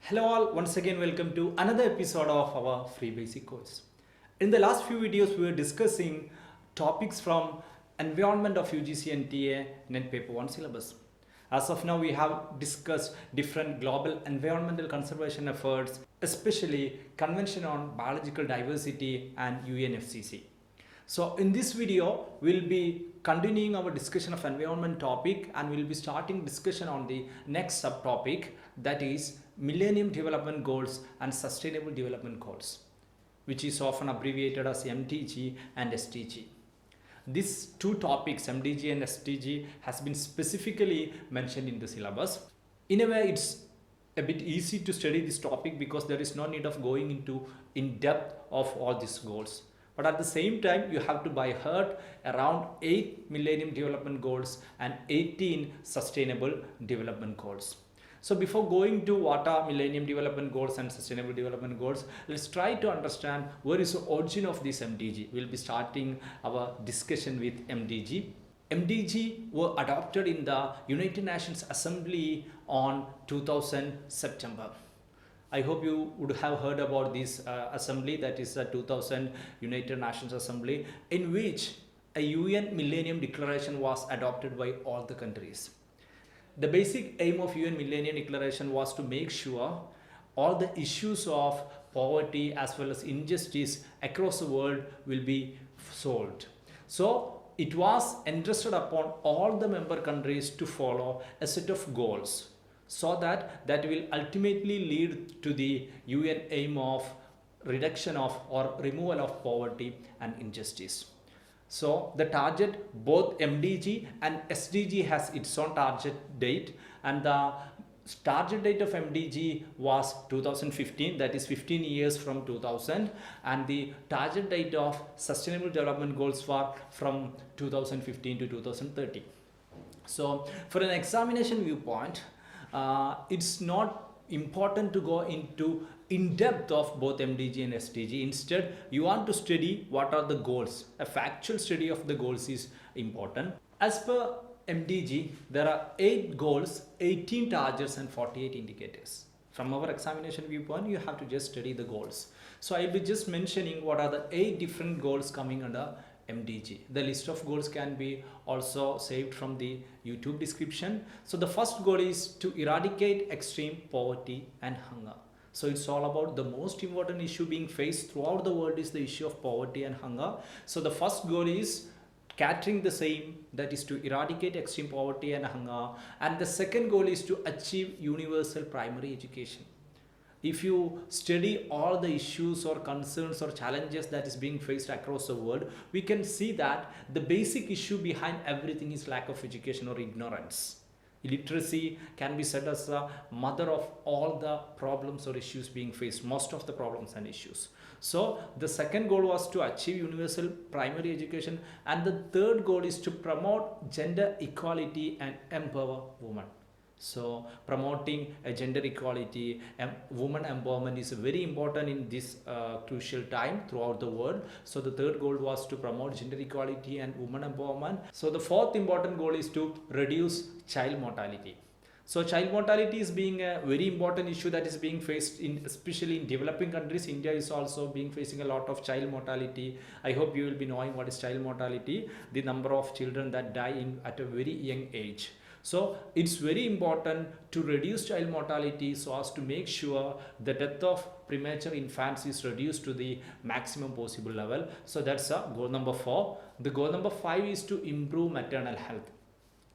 Hello all, once again welcome to another episode of our free basic course. In the last few videos we were discussing topics from environment of UGC and TA NET paper 1 syllabus. As of now we have discussed different global environmental conservation efforts, especially Convention on Biological Diversity and UNFCCC. So in this video we'll be continuing our discussion of environment topic and we'll be starting discussion on the next subtopic, that is Millennium Development Goals and Sustainable Development Goals, which is often abbreviated as MDG and SDG. These two topics, MDG and SDG, has been specifically mentioned in the syllabus. In a way it's a bit easy to study this topic because there is no need of going into in depth of all these goals. But at the same time, you have to by heart around 8 Millennium Development Goals and 18 Sustainable Development Goals. So before going to what are Millennium Development Goals and Sustainable Development Goals, let's try to understand where is the origin of this MDG. We'll be starting our discussion with MDG. MDG were adopted in the United Nations Assembly on 2000 September. I hope you would have heard about this assembly, that is the 2000 United Nations Assembly, in which a UN Millennium Declaration was adopted by all the countries. The basic aim of UN Millennium Declaration was to make sure all the issues of poverty as well as injustice across the world will be solved. So it was entrusted upon all the member countries to follow a set of goals, so that will ultimately lead to the UN aim of reduction of or removal of poverty and injustice. So the target, both MDG and SDG has its own target date, and the target date of MDG was 2015, that is 15 years from 2000, and the target date of Sustainable Development Goals were from 2015 to 2030. So for an examination viewpoint, it's not important to go into in depth of both MDG and SDG. Instead, you want to study what are the goals. A factual study of the goals is important. As per MDG, there are 8 goals, 18 targets and 48 indicators. From our examination viewpoint, you have to just study the goals. So I'll be just mentioning what are the 8 different goals coming under MDG. The list of goals can be also saved from the YouTube description. So the first goal is to eradicate extreme poverty and hunger. So it's all about the most important issue being faced throughout the world is the issue of poverty and hunger. So the first goal is catering the same, that is to eradicate extreme poverty and hunger. And the second goal is to achieve universal primary education. If you study all the issues or concerns or challenges that is being faced across the world, we can see that the basic issue behind everything is lack of education or ignorance. Illiteracy can be said as the mother of all the problems or issues being faced, most of the problems and issues. So the second goal was to achieve universal primary education, and the third goal is to promote gender equality and empower women. So promoting a gender equality and women empowerment is very important in this crucial time throughout the world. So the third goal was to promote gender equality and women empowerment. So the fourth important goal is to reduce child mortality. So child mortality is being a very important issue that is being faced in, especially in developing countries. India is also being facing a lot of child mortality. I hope you will be knowing what is child mortality, the number of children that die at a very young age. So it's very important to reduce child mortality so as to make sure the death of premature infants is reduced to the maximum possible level. So that's goal number 4. The goal number 5 is to improve maternal health.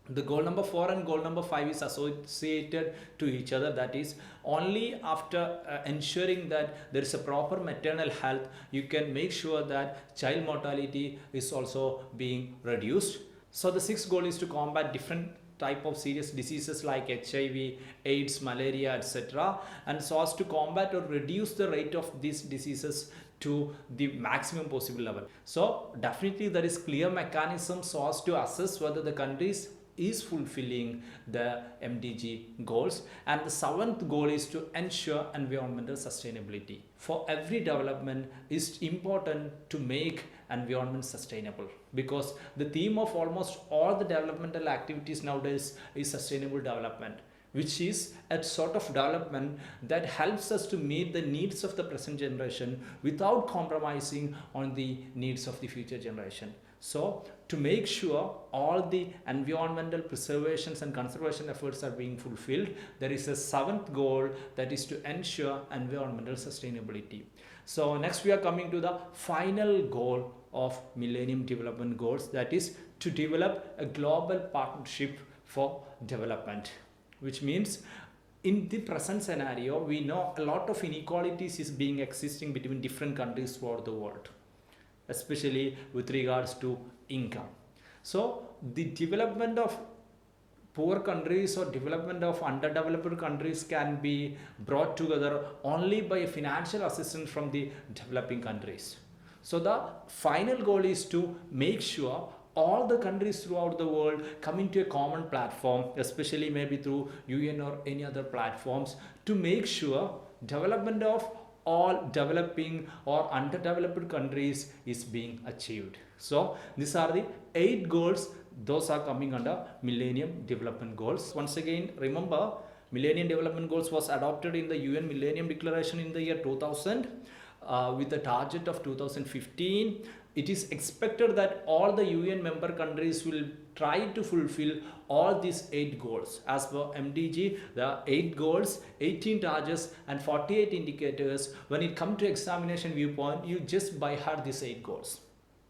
The goal number 4 and goal number 5 is associated to each other. That is, only after ensuring that there is a proper maternal health, you can make sure that child mortality is also being reduced. So the 6th goal is to combat different type of serious diseases like HIV, AIDS, malaria, etc., and so as to combat or reduce the rate of these diseases to the maximum possible level. So definitely there is clear mechanism so as to assess whether the countries is fulfilling the MDG goals. And the 7th goal is to ensure environmental sustainability. For every development, it's important to make environment sustainable, because the theme of almost all the developmental activities nowadays is sustainable development. which is a sort of development that helps us to meet the needs of the present generation without compromising on the needs of the future generation. So to make sure all the environmental preservations and conservation efforts are being fulfilled, there is a seventh goal, that is to ensure environmental sustainability. So next we are coming to the final goal of Millennium Development Goals, that is to develop a global partnership for development, which means in the present scenario we know a lot of inequalities is being existing between different countries throughout the world, especially with regards to income. So the development of poor countries or development of underdeveloped countries can be brought together only by financial assistance from the developing countries. So the final goal is to make sure all the countries throughout the world come into a common platform, especially maybe through UN or any other platforms, to make sure development of all developing or underdeveloped countries is being achieved. So these are the 8 goals. Those are coming under Millennium Development Goals. Once again, remember, Millennium Development Goals was adopted in the UN Millennium Declaration in the year 2000 with the target of 2015. It is expected that all the UN member countries will try to fulfill all these 8 goals. As per MDG, there are 8 goals, 18 targets and 48 indicators. When it comes to examination viewpoint, you just by heart these 8 goals.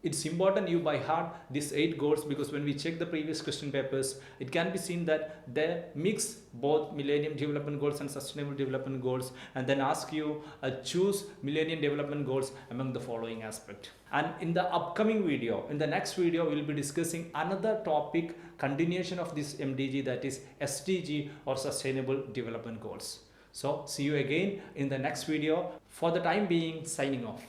It's important you by heart these 8 goals, because when we check the previous question papers, it can be seen that they mix both Millennium Development Goals and Sustainable Development Goals, and then ask you choose Millennium Development Goals among the following aspect. And in the upcoming video, in the next video, we will be discussing another topic, continuation of this MDG, that is SDG or Sustainable Development Goals. So see you again in the next video. For the time being, signing off.